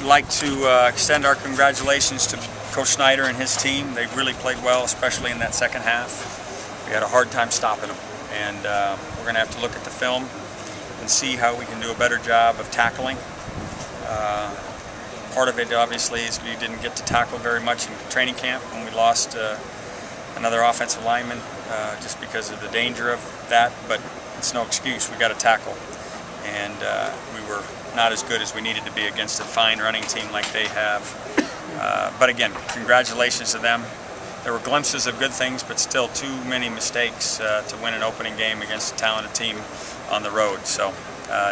like to extend our congratulations to Coach Snyder and his team. They really played well, especially in that second half. We had a hard time stopping them, and we're going to have to look at the film and see how we can do a better job of tackling. Part of it, obviously, is we didn't get to tackle very much in training camp when we lost another offensive lineman just because of the danger of that, but it's no excuse. We got to tackle, and we were not as good as we needed to be against a fine running team like they have. But again, congratulations to them. There were glimpses of good things, but still too many mistakes to win an opening game against a talented team on the road. So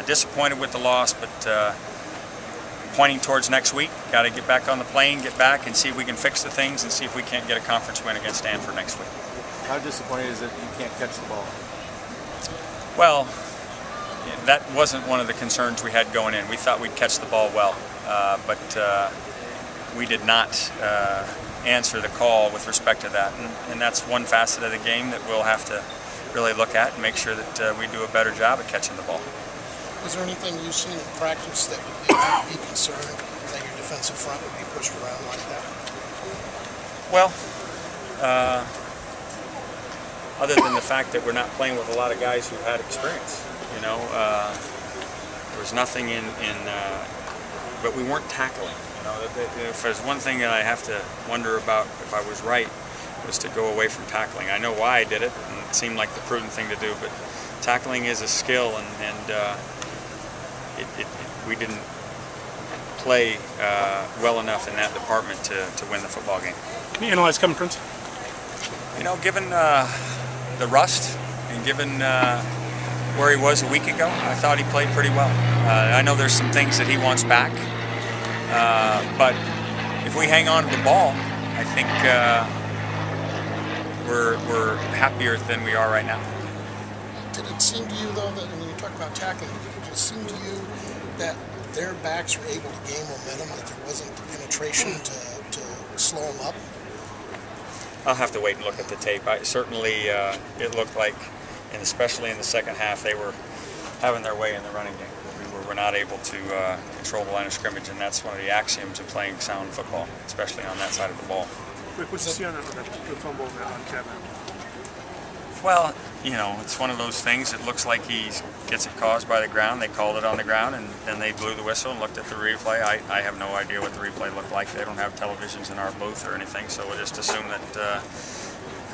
disappointed with the loss, but pointing towards next week. Got to get back on the plane, get back, and see if we can fix the things and see if we can't get a conference win against Stanford next week. How disappointed is it you can't catch the ball? Well, that wasn't one of the concerns we had going in. We thought we'd catch the ball well, but we did not answer the call with respect to that. And that's one facet of the game that we'll have to really look at and make sure that we do a better job at catching the ball. Is there anything you've seen in practice that would make you be concerned that your defensive front would be pushed around like that? Well, other than the fact that we're not playing with a lot of guys who had experience, you know, there was nothing but we weren't tackling. You know, if there's one thing that I have to wonder about if I was right, was to go away from tackling. I know why I did it, and it seemed like the prudent thing to do, but tackling is a skill, and we didn't play well enough in that department to win the football game. Can you analyze Kevin Prince? You know, given the rust and given where he was a week ago, I thought he played pretty well. I know there's some things that he wants back, but if we hang on to the ball, I think we're happier than we are right now. Did it seem to you, though, that when you talk about tackling, did it seem to you that their backs were able to gain momentum, that there wasn't the penetration to slow them up? I'll have to wait and look at the tape. Certainly, it looked like, and especially in the second half, they were having their way in the running game. We were not able to control the line of scrimmage, and that's one of the axioms of playing sound football, especially on that side of the ball. Rick, what's you see on the fumble on Kevin? Well, you know, it's one of those things. It looks like he gets it caused by the ground. They called it on the ground, and then they blew the whistle and looked at the replay. I have no idea what the replay looked like. They don't have televisions in our booth or anything, so we'll just assume that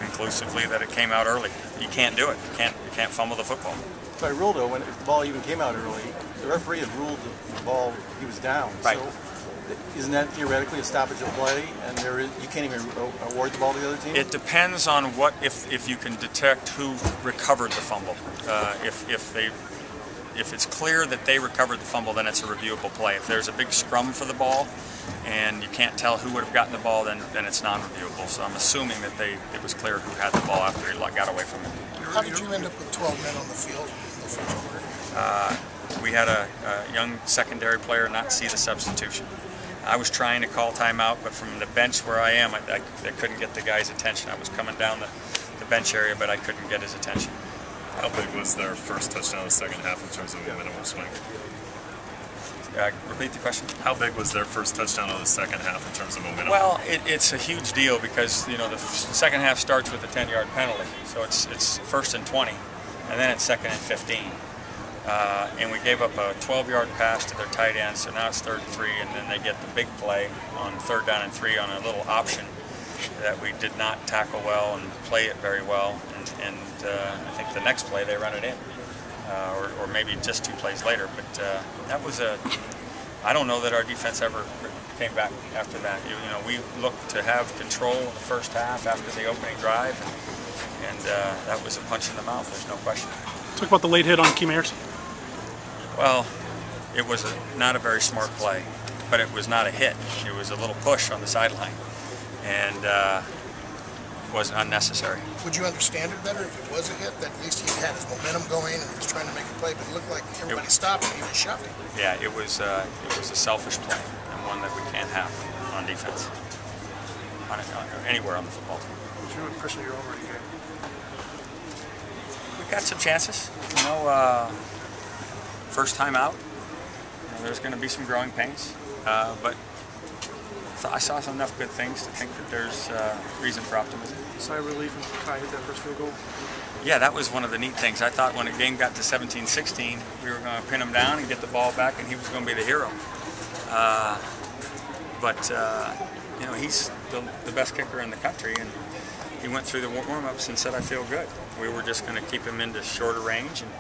conclusively that it came out early. You can't do it. You can't fumble the football. By rule, though, when the ball even came out early, the referee had ruled the ball, he was down. Right. So isn't that theoretically a stoppage of play, and you can't even award the ball to the other team? It depends on if you can detect who recovered the fumble. If it's clear that they recovered the fumble, then it's a reviewable play. If there's a big scrum for the ball and you can't tell who would have gotten the ball, then it's non-reviewable. So I'm assuming that it was clear who had the ball after he got away from it. How did you end up with 12 men on the field in the first quarter? We had a young secondary player not see the substitution. I was trying to call timeout, but from the bench where I am, I couldn't get the guy's attention. I was coming down the bench area, but I couldn't get his attention. How big was their first touchdown in the second half in terms of momentum swing? Repeat the question. How big was their first touchdown of the second half in terms of momentum? Well, it's a huge deal because, you know, the second half starts with a 10-yard penalty, so it's first and 20, and then it's second and 15. And we gave up a 12-yard pass to their tight end, so now it's 3rd and 3, and then they get the big play on 3rd down and 3 on a little option that we did not tackle well and play it very well, and I think the next play they run it in, or maybe just 2 plays later. But that was I don't know that our defense ever came back after that. You know, we looked to have control in the first half after the opening drive, and that was a punch in the mouth. There's no question. Talk about the late hit on Keem Ayers. Well, it was not a very smart play, but it was not a hit. It was a little push on the sideline, and was unnecessary. Would you understand it better if it was a hit, that at least he had his momentum going and he was trying to make a play, but it looked like everybody stopped and he was shoving? Yeah, it was a selfish play, and one that we can't have on defense, anywhere on the football team. What's your impression of your own running game? We've got some chances. You know, first time out, there's going to be some growing pains. but I saw enough good things to think that there's reason for optimism. Sigh of relief when Kai hit that first field goal. Yeah, that was one of the neat things. I thought when the game got to 17-16, we were going to pin him down and get the ball back, and he was going to be the hero. But you know, he's the best kicker in the country, and he went through the warm-ups and said, "I feel good." We were just going to keep him into shorter range, and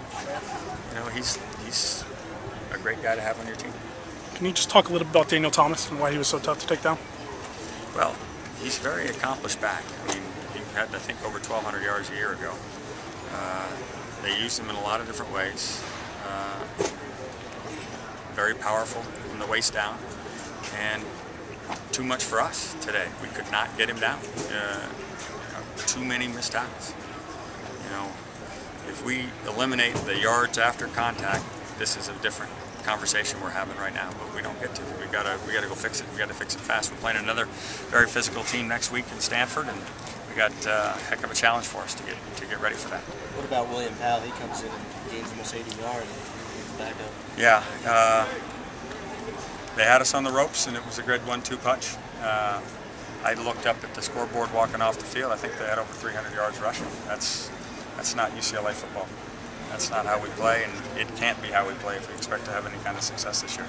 you know, he's a great guy to have on your team. Can you just talk a little bit about Daniel Thomas and why he was so tough to take down? Well, he's a very accomplished back. I mean, he had, I think, over 1,200 yards a year ago. They used him in a lot of different ways. Very powerful from the waist down, and too much for us today. We could not get him down. Too many missed tackles. You know, if we eliminate the yards after contact, this is a different conversation we're having right now. But we don't get to. We gotta go fix it. We got to fix it fast. We're playing another very physical team next week in Stanford, and we got a heck of a challenge for us to get ready for that. What about William Powell? He comes in and gains almost 80 yards and he's back up. Yeah, they had us on the ropes, and it was a good 1-2 punch. I looked up at the scoreboard walking off the field. I think they had over 300 yards rushing. That's not UCLA football. That's not how we play, and it can't be how we play if we expect to have any kind of success this year.